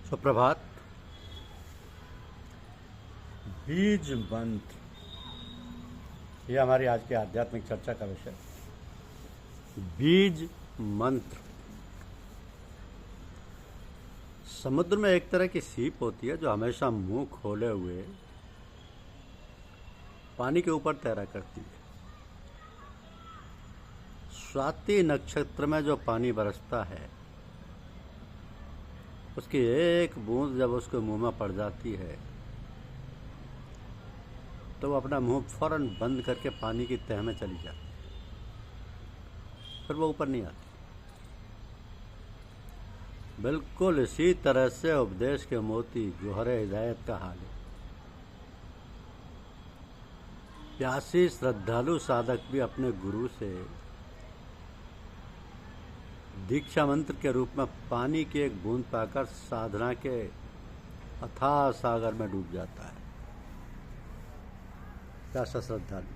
सुप्रभात। बीज मंत्र, यह हमारी आज की आध्यात्मिक चर्चा का विषय। बीज मंत्र। समुद्र में एक तरह की सीप होती है जो हमेशा मुंह खोले हुए पानी के ऊपर तैरा करती है। स्वाति नक्षत्र में जो पानी बरसता है उसकी एक बूंद जब उसके मुंह में पड़ जाती है तो वो अपना मुंह फौरन बंद करके पानी की तह में चली जाती है, फिर वो ऊपर नहीं आती। बिल्कुल इसी तरह से उपदेश के मोती जोहरे हिदायत का हाल है। प्यासी श्रद्धालु साधक भी अपने गुरु से दीक्षा मंत्र के रूप में पानी की एक बूंद पाकर साधना के अथाह सागर में डूब जाता है। प्यासा श्रद्धालु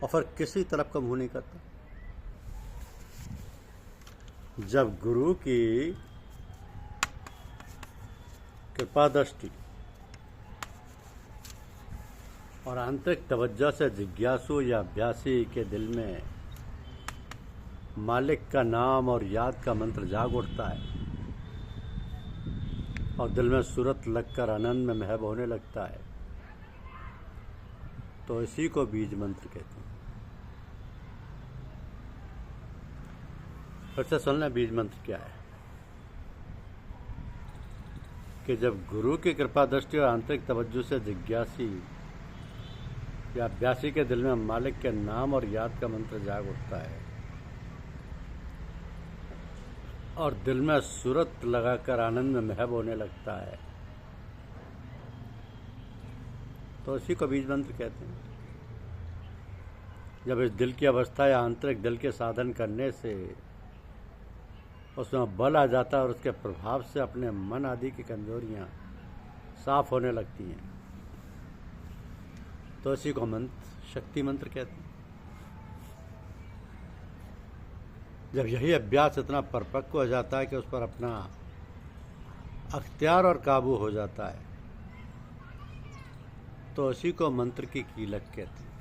और फिर किसी तरफ का मुंह नहीं करता। जब गुरु की कृपा दृष्टि और आंतरिक तवज्जो से जिज्ञासु या अभ्यासी के दिल में मालिक का नाम और याद का मंत्र जाग उठता है और दिल में सूरत लगकर आनंद में महब होने लगता है, तो इसी को बीज मंत्र कहते हैं। फिर से सुन लें, बीज मंत्र क्या है कि जब गुरु की कृपा दृष्टि और आंतरिक तवज्जो से जिज्ञासी या अभ्यासी के दिल में मालिक के नाम और याद का मंत्र जाग उठता है और दिल में सूरत लगाकर आनंद में महब होने लगता है, तो इसी को बीज मंत्र कहते हैं। जब इस दिल की अवस्था या आंतरिक दिल के साधन करने से उसमें बल आ जाता है और उसके प्रभाव से अपने मन आदि की कमजोरियां साफ होने लगती हैं, तो इसी को मंत्र शक्ति मंत्र कहते हैं। जब यही अभ्यास इतना परिपक्व हो जाता है कि उस पर अपना अख्तियार और काबू हो जाता है, तो इसी को मंत्र की कीलक कहते हैं।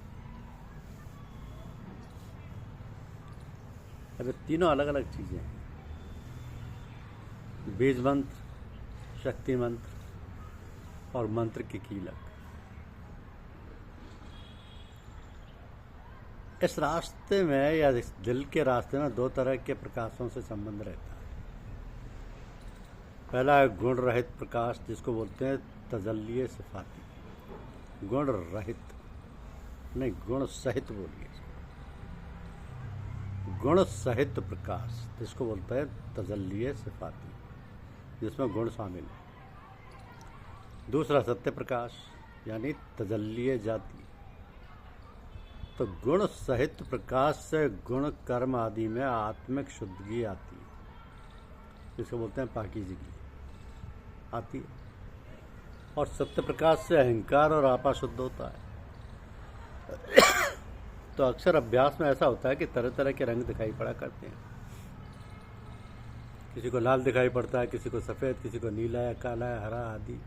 अब ये तीनों अलग अलग चीजें हैं, बीज मंत्र, शक्ति मंत्र और मंत्र की कीलक। इस रास्ते में या इस दिल के रास्ते में दो तरह के प्रकाशों से संबंध रहता है। पहला है गुण रहित प्रकाश, जिसको बोलते हैं तजल्लिये सिफाती। गुण रहित नहीं, गुण सहित बोलिए। गुण सहित प्रकाश जिसको बोलते हैं तजल्लिये सिफाती, जिसमें गुण शामिल है। दूसरा सत्य प्रकाश यानी तजल्लिये जाती। तो गुण सहित प्रकाश से गुण कर्म आदि में आत्मिक शुद्धि आती है, जिसको बोलते हैं पाकीज़गी आती है। और सत्य प्रकाश से अहंकार और आपा शुद्ध होता है। तो अक्सर अभ्यास में ऐसा होता है कि तरह तरह के रंग दिखाई पड़ा करते हैं। किसी को लाल दिखाई पड़ता है, किसी को सफ़ेद, किसी को नीला या काला या हरा आदि,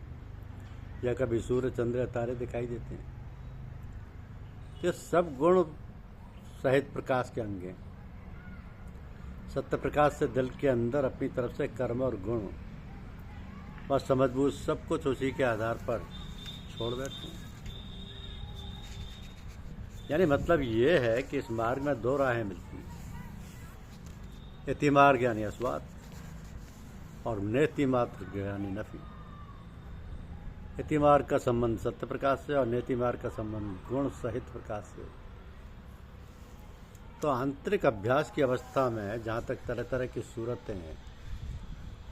या कभी सूर्य चंद्र या तारे दिखाई देते हैं। ये सब गुण सहित प्रकाश के अंग हैं। सत्य प्रकाश से दिल के अंदर अपनी तरफ से कर्म और गुण और समझबूझ सब कुछ उसी के आधार पर छोड़ बैठते हैं। यानी मतलब ये है कि इस मार्ग में दो राहें मिलती हैं, इति मार्ग यानी अस्वाद और नेति मार्ग यानी नफी। इति मार्ग का संबंध सत्य प्रकाश से और नेति मार्ग का संबंध गुण सहित प्रकाश से। तो आंतरिक अभ्यास की अवस्था में जहाँ तक तरह तरह की सूरतें हैं,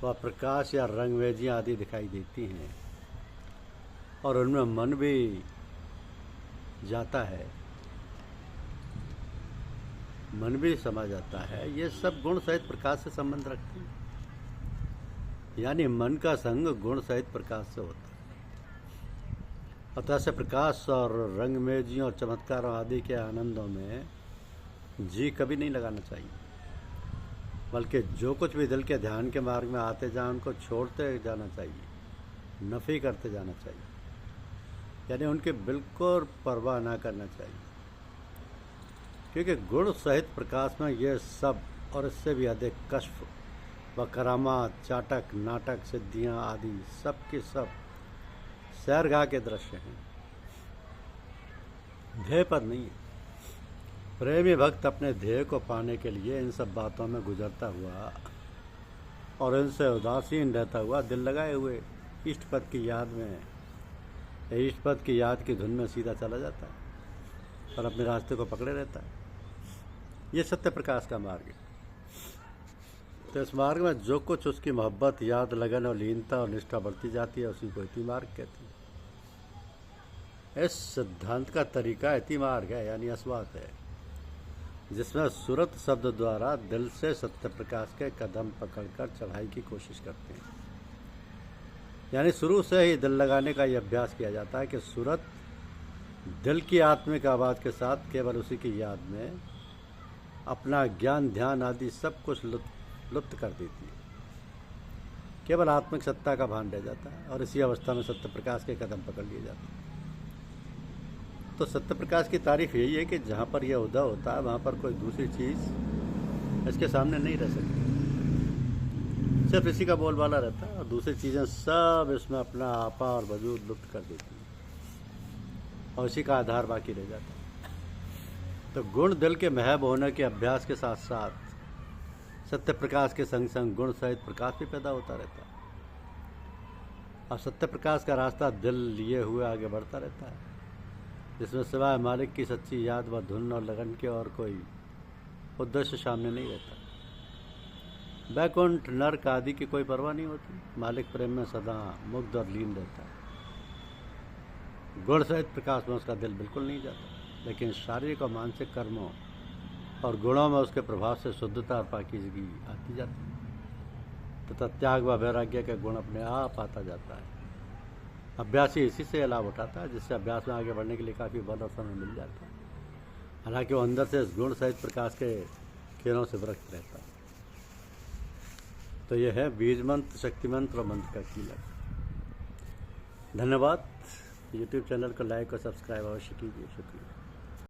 वह प्रकाश या रंगवेजियाँ आदि दिखाई देती हैं और उनमें मन भी जाता है, मन भी समा जाता है। ये सब गुण सहित प्रकाश से संबंध रखते हैं। यानी मन का संग गुण सहित प्रकाश से होता है। अतः से प्रकाश और रंगमेजियों और चमत्कारों आदि के आनंदों में जी कभी नहीं लगाना चाहिए। बल्कि जो कुछ भी दिल के ध्यान के मार्ग में आते जाएं उनको छोड़ते जाना चाहिए, नफ़ी करते जाना चाहिए, यानी उनकी बिल्कुल परवाह ना करना चाहिए, क्योंकि गुण सहित प्रकाश में ये सब और इससे भी अधिक कश्फ व करामात, चाटक, नाटक, सिद्धियाँ आदि सब के सब सैरगाह के दृश्य हैं, ध्येय पर नहीं है। प्रेमी भक्त अपने ध्येय को पाने के लिए इन सब बातों में गुजरता हुआ और इनसे उदासीन रहता हुआ दिल लगाए हुए इष्ट पद की याद में, इष्ट पद की याद की धुन में सीधा चला जाता है और अपने रास्ते को पकड़े रहता है। ये सत्य प्रकाश का मार्ग है। तो इस मार्ग में जो कुछ उसकी मोहब्बत, याद, लगन और लीनता और निष्ठा बढ़ती जाती है उसी को इति मार्ग कहती है। इस सिद्धांत का तरीका इति मार्ग है, यानी अस्वात है, जिसमें सूरत शब्द द्वारा दिल से सत्य प्रकाश के कदम पकड़कर चढ़ाई की कोशिश करते हैं। यानी शुरू से ही दिल लगाने का यह अभ्यास किया जाता है कि सूरत दिल की आत्मिक आवाज़ के साथ केवल उसी की याद में अपना ज्ञान, ध्यान आदि सब कुछ लुप्त कर देती है। केवल आत्मिक सत्ता का भान रह जाता है और इसी अवस्था में सत्य प्रकाश के कदम पकड़ लिए जाते हैं। तो सत्य प्रकाश की तारीफ यही है कि जहाँ पर यह उदय होता है वहाँ पर कोई दूसरी चीज़ इसके सामने नहीं रह सकती, सिर्फ इसी का बोलबाला रहता है और दूसरी चीज़ें सब इसमें अपना आपा और वजूद लुप्त कर देती हैं और इसी का आधार बाकी रह जाता है। तो गुण दिल के महब होने के अभ्यास के साथ साथ सत्य प्रकाश के संग संग गुण सहित प्रकाश भी पैदा होता रहता है और सत्य प्रकाश का रास्ता दिल लिए हुए आगे बढ़ता रहता है, जिसमें सिवाय मालिक की सच्ची याद व धुन और लगन के और कोई उद्देश्य सामने नहीं रहता। बैकुंठ, नर्क आदि की कोई परवाह नहीं होती। मालिक प्रेम में सदा मुग्ध और लीन रहता है। गुण सहित प्रकाश में उसका दिल बिल्कुल नहीं जाता, लेकिन शारीरिक और मानसिक कर्मों और गुणों में उसके प्रभाव से शुद्धता और पाकीज़गी आती जाती है तथा त्याग व वैराग्य के गुण अपने आप आता जाता है। अभ्यासी इसी से लाभ उठाता है, जिससे अभ्यास में आगे बढ़ने के लिए काफ़ी बल और समय मिल जाता है। हालांकि वो अंदर से इस गुण सहित प्रकाश के किरणों से विरक्त रहता है। तो यह है बीज मंत्र, शक्ति मंत्र और मंत्र का कीलक। धन्यवाद। यूट्यूब चैनल को लाइक और सब्सक्राइब अवश्य कीजिए। शुक्रिया।